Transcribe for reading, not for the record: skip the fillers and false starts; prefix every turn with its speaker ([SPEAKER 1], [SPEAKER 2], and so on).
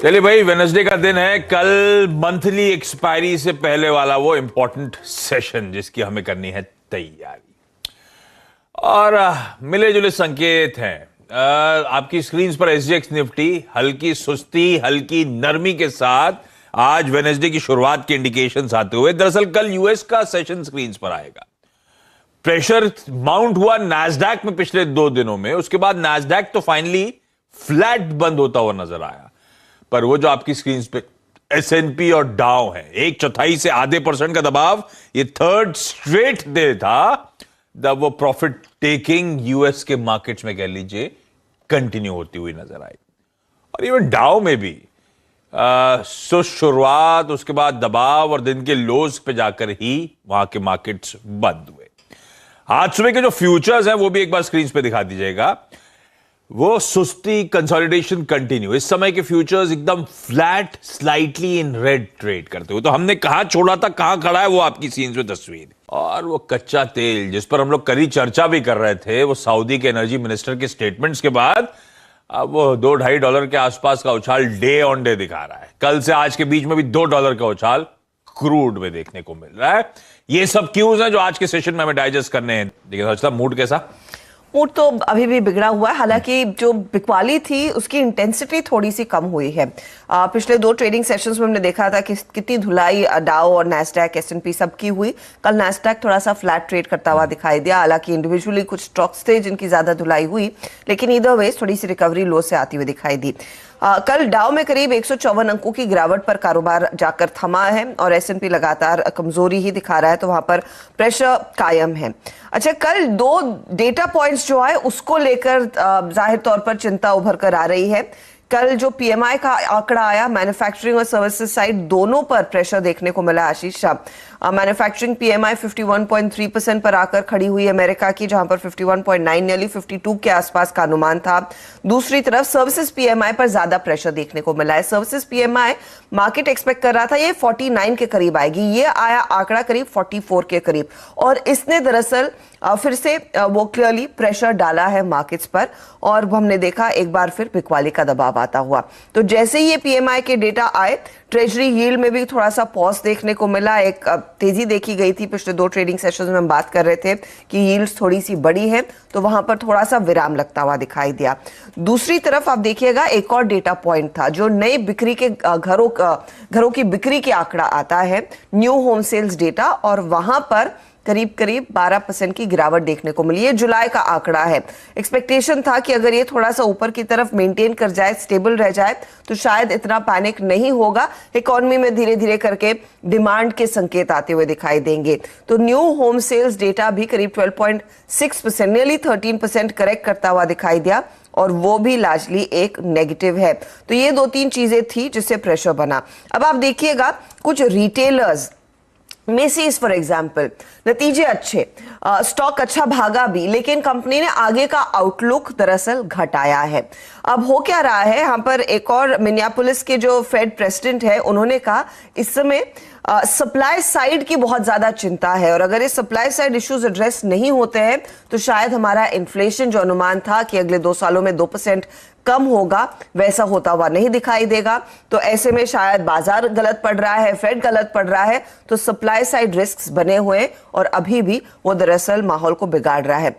[SPEAKER 1] चलिए भाई, वेडनेसडे का दिन है। कल मंथली एक्सपायरी से पहले वाला वो इंपॉर्टेंट सेशन जिसकी हमें करनी है तैयारी। और मिले जुले संकेत हैं। आपकी स्क्रीन पर एसजीएक्स निफ्टी हल्की सुस्ती, हल्की नरमी के साथ आज वेडनेसडे की शुरुआत के इंडिकेशंस आते हुए, दरअसल कल यूएस का सेशन स्क्रीन पर आएगा। प्रेशर माउंट हुआ नैस्डैक में पिछले 2 दिनों में, उसके बाद नैस्डैक तो फाइनली फ्लैट बंद होता हुआ नजर आया। पर वो जो आपकी स्क्रीन पे एसएनपी और डाउ है, 1/4 से आधे % का दबाव, ये थर्ड स्ट्रेट डे था जब वो प्रॉफिट टेकिंग यूएस के मार्केट्स में कह लीजिए कंटिन्यू होती हुई नजर आई। और इवन डाउ में भी शुरुआत, उसके बाद दबाव और दिन के लोज पे जाकर ही वहां के मार्केट्स बंद हुए। आज सुबह के जो फ्यूचर्स हैं वो भी एक बार स्क्रीन पे दिखा दीजिएगा। वो सुस्ती, कंसोलिडेशन कंटिन्यू। इस समय के फ्यूचर्स एकदम flat, slightly in red trade करते हुए। तो हमने कहां छोड़ा था, कहां खड़ा है, वो आपकी सीन्स में तस्वीर। और वो कच्चा तेल जिस पर हम लोग कड़ी चर्चा भी कर रहे थे, वो सऊदी के एनर्जी मिनिस्टर के स्टेटमेंट्स के बाद अब वो $2-2.5 के आसपास का उछाल डे ऑन डे दिखा रहा है। कल से आज के बीच में भी $2 का उछाल क्रूड में देखने को मिल रहा है। ये सब क्यूज हैं जो आज के सेशन में हमें डाइजेस्ट करने हैं। देखिए सोचता मूड कैसा?
[SPEAKER 2] मूड तो अभी भी बिगड़ा हुआ है। हालांकि जो बिकवाली थी उसकी इंटेंसिटी थोड़ी सी कम हुई है। पिछले 2 ट्रेडिंग सेशंस में हमने देखा था कि कितनी धुलाई डाउ और नैस्डैक, एसएनपी सबकी हुई। कल नैस्डैक थोड़ा सा फ्लैट ट्रेड करता हुआ दिखाई दिया। हालांकि इंडिविजुअली कुछ स्टॉक्स थे जिनकी ज्यादा धुलाई हुई, लेकिन ईदर वे थोड़ी सी रिकवरी लो से आती हुई दिखाई दी। कल डाउ में करीब 154 अंकों की गिरावट पर कारोबार जाकर थमा है और एसएनपी लगातार कमजोरी ही दिखा रहा है, तो वहां पर प्रेशर कायम है। अच्छा, कल 2 डेटा पॉइंट्स जो है उसको लेकर जाहिर तौर पर चिंता उभर कर आ रही है। कल जो पीएमआई का आंकड़ा आया, मैन्युफैक्चरिंग और सर्विसेज साइड दोनों पर प्रेशर देखने को मिला। आशीष शाह, मैन्युफैक्चरिंग पीएमआई 51.3% पर आकर खड़ी हुई अमेरिका की, जहां पर 51.9 नियरली 52 के आसपास का अनुमान था। दूसरी तरफ सर्विसेज पीएमआई पर ज्यादा प्रेशर देखने को मिला है। सर्विसेज पीएमआई मार्केट एक्सपेक्ट कर रहा था ये 49 के करीब आएगी, ये आया आंकड़ा करीब 44 के करीब। और इसने दरअसल फिर से वो क्लियरली प्रेशर डाला है मार्केट्स पर, और हमने देखा एक बार फिर बिकवाली का दबाव आता हुआ। तो जैसे ही ये पीएमआई के डेटा आए, ट्रेजरी यील्ड में भी थोड़ा सा पॉज देखने को मिला। एक तेजी देखी गई थी। पिछले 2 ट्रेडिंग सेशंस में हम बात कर रहे थे कि यील्ड्स थोड़ी सी बड़ी है, तो वहां पर थोड़ा सा विराम लगता हुआ दिखाई दिया। दूसरी तरफ आप देखिएगा, एक और डेटा पॉइंट था जो नई बिक्री के घरों की बिक्री के आंकड़ा आता है, न्यू होम सेल्स डेटा, और वहां पर करीब 12% की गिरावट देखने को मिली है। जुलाई का आंकड़ा है। एक्सपेक्टेशन था कि अगर ये थोड़ा सा ऊपर की तरफ मेंटेन कर जाए, स्टेबल रह जाए, तो शायद इतना पैनिक नहीं होगा। इकोनॉमी में धीरे धीरे करके डिमांड के संकेत आते हुए दिखाई देंगे। तो न्यू होम सेल्स डेटा भी करीब 12.6%, नियरली 13% करेक्ट करता हुआ दिखाई दिया, और वो भी लार्जली एक नेगेटिव है। तो ये 2-3 चीजें थी जिससे प्रेशर बना। अब आप देखिएगा, कुछ रिटेलर्स, मेसीज फॉर एग्जाम्पल, नतीजे अच्छे, स्टॉक अच्छा भागा भी, लेकिन कंपनी ने आगे का आउटलुक दरअसल घटाया है। अब हो क्या रहा है, यहां पर एक और मिनियापोलिस के जो फेड प्रेसिडेंट है, उन्होंने कहा इस समय सप्लाई साइड की बहुत ज्यादा चिंता है, और अगर ये सप्लाई साइड इश्यूज एड्रेस नहीं होते हैं तो शायद हमारा इन्फ्लेशन जो अनुमान था कि अगले 2 सालों में 2% कम होगा, वैसा होता हुआ नहीं दिखाई देगा। तो ऐसे में शायद बाजार गलत पड़ रहा है, फेड गलत पड़ रहा है, तो सप्लाई साइड रिस्क्स बने हुए और अभी भी वो दरअसल माहौल को बिगाड़ रहा है।